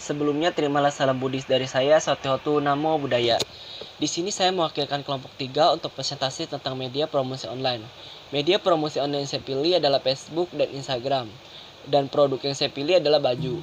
Sebelumnya terimalah salam Buddhis dari saya, Satyotu Namo Buddhaya. Di sini saya mewakilkan kelompok 3 untuk presentasi tentang media promosi online. Media promosi online yang saya pilih adalah Facebook dan Instagram. Dan produk yang saya pilih adalah baju.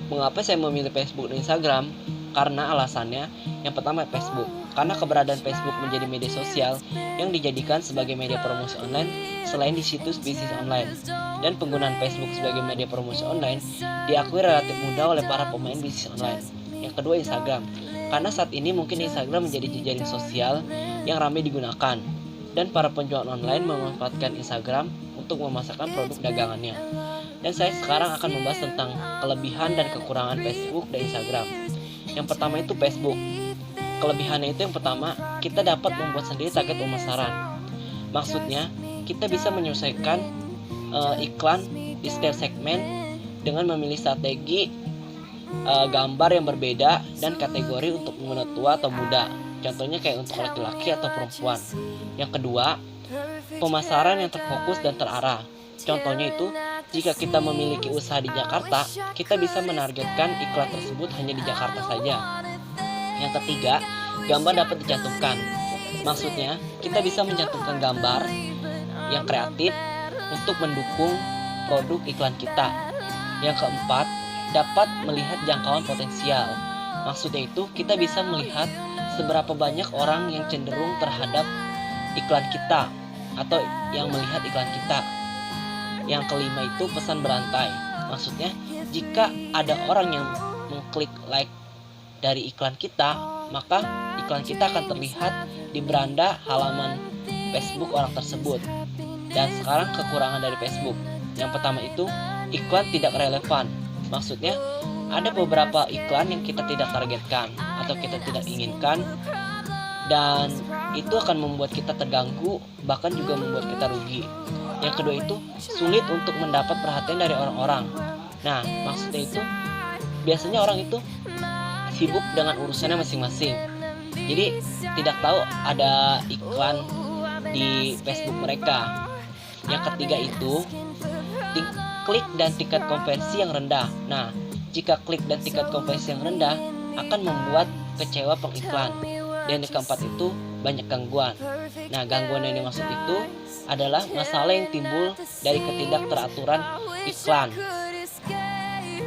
Mengapa saya memilih Facebook dan Instagram? Karena alasannya, yang pertama Facebook. Karena keberadaan Facebook menjadi media sosial yang dijadikan sebagai media promosi online selain di situs bisnis online. Dan penggunaan Facebook sebagai media promosi online diakui relatif mudah oleh para pemain bisnis online. Yang kedua, Instagram. Karena saat ini mungkin Instagram menjadi jejaring sosial yang ramai digunakan. Dan para penjual online memanfaatkan Instagram untuk memasarkan produk dagangannya. Dan saya sekarang akan membahas tentang kelebihan dan kekurangan Facebook dan Instagram. Yang pertama itu Facebook. Kelebihannya itu yang pertama, kita dapat membuat sendiri target pemasaran. Maksudnya, kita bisa menyesuaikan iklan di setiap segmen dengan memilih strategi gambar yang berbeda dan kategori untuk pengguna tua atau muda. Contohnya kayak untuk laki-laki atau perempuan. Yang kedua, pemasaran yang terfokus dan terarah. Contohnya itu, jika kita memiliki usaha di Jakarta, kita bisa menargetkan iklan tersebut hanya di Jakarta saja. Yang ketiga, gambar dapat dicantumkan. Maksudnya, kita bisa mencantumkan gambar yang kreatif untuk mendukung produk iklan kita. Yang keempat, dapat melihat jangkauan potensial. Maksudnya itu, kita bisa melihat seberapa banyak orang yang cenderung terhadap iklan kita atau yang melihat iklan kita. Yang kelima itu pesan berantai. Maksudnya, jika ada orang yang mengklik like dari iklan kita, maka iklan kita akan terlihat di beranda halaman Facebook orang tersebut. Dan sekarang kekurangan dari Facebook. Yang pertama itu, iklan tidak relevan. Maksudnya, ada beberapa iklan yang kita tidak targetkan atau kita tidak inginkan, dan itu akan membuat kita terganggu, bahkan juga membuat kita rugi. Yang kedua itu, sulit untuk mendapat perhatian dari orang-orang. Nah, maksudnya itu, biasanya orang itu sibuk dengan urusannya masing-masing. Jadi, tidak tahu ada iklan di Facebook mereka. Yang ketiga itu, klik dan tingkat konversi yang rendah. Nah, jika klik dan tingkat konversi yang rendah akan membuat kecewa pengiklan. Dan yang keempat itu, banyak gangguan. Nah, gangguan yang dimaksud itu adalah masalah yang timbul dari ketidakteraturan iklan.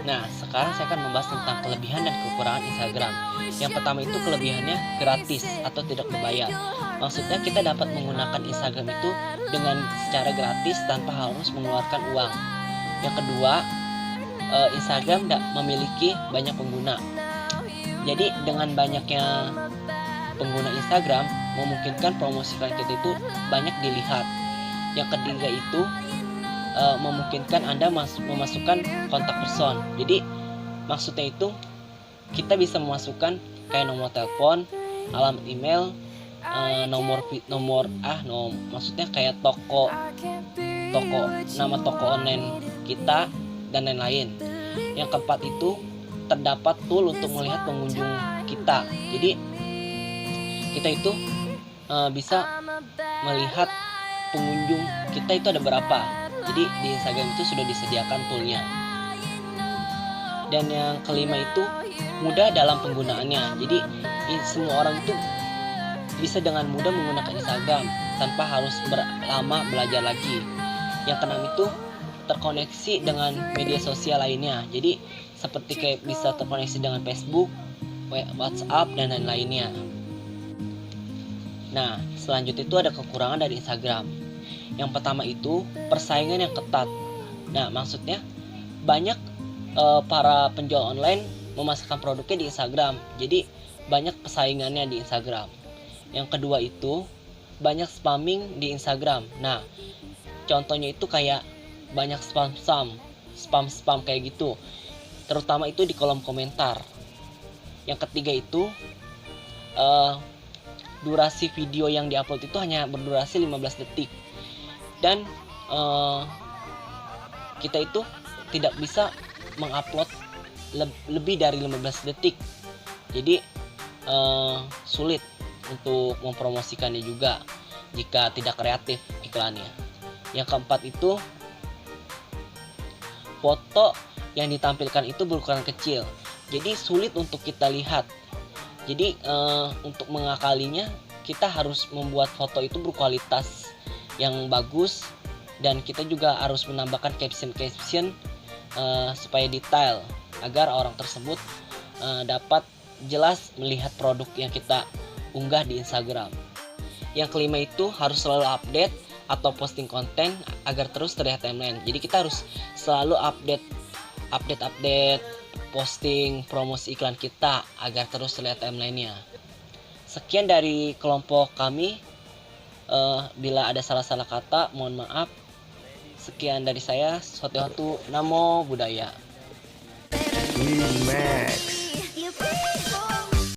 Nah, sekarang saya akan membahas tentang kelebihan dan kekurangan Instagram. Yang pertama itu kelebihannya gratis atau tidak berbayar. Maksudnya kita dapat menggunakan Instagram itu dengan secara gratis tanpa harus mengeluarkan uang. Yang kedua, Instagram tidak memiliki banyak pengguna. Jadi dengan banyaknya pengguna Instagram memungkinkan promosi iklan kita itu banyak dilihat. Yang ketiga itu memungkinkan Anda memasukkan kontak person. Jadi maksudnya itu kita bisa memasukkan kayak nomor telepon, alamat email, maksudnya kayak toko, nama toko online kita dan lain-lain. Yang keempat itu terdapat tool untuk melihat pengunjung kita. Jadi kita itu bisa melihat pengunjung kita itu ada berapa. Jadi di Instagram itu sudah disediakan toolnya. Dan yang kelima itu mudah dalam penggunaannya. Jadi semua orang itu bisa dengan mudah menggunakan Instagram tanpa harus lama belajar lagi. Yang keenam itu terkoneksi dengan media sosial lainnya. Jadi seperti kayak bisa terkoneksi dengan Facebook, WhatsApp dan lain-lainnya. Nah, selanjutnya itu ada kekurangan dari Instagram. Yang pertama itu persaingan yang ketat. Nah, maksudnya banyak para penjual online memasarkan produknya di Instagram. Jadi banyak persaingannya di Instagram. Yang kedua itu banyak spamming di Instagram. Nah, contohnya itu kayak banyak spam kayak gitu. Terutama itu di kolom komentar. Yang ketiga itu durasi video yang diupload itu hanya berdurasi 15 detik. Dan kita itu tidak bisa mengupload lebih dari 15 detik. Jadi sulit untuk mempromosikannya juga jika tidak kreatif iklannya. Yang keempat itu foto yang ditampilkan itu berukuran kecil. jadi sulit untuk kita lihat. Jadi untuk mengakalinya kita harus membuat foto itu berkualitas yang bagus, dan kita juga harus menambahkan caption supaya detail agar orang tersebut dapat jelas melihat produk yang kita unggah di Instagram. Yang kelima itu harus selalu update atau posting konten agar terus terlihat timeline. Jadi kita harus selalu update posting promosi iklan kita agar terus terlihat timelinenya. Sekian dari kelompok kami. Bila ada salah-salah kata, mohon maaf. Sekian dari saya, Sotihatu, Namo Buddhaya. Max.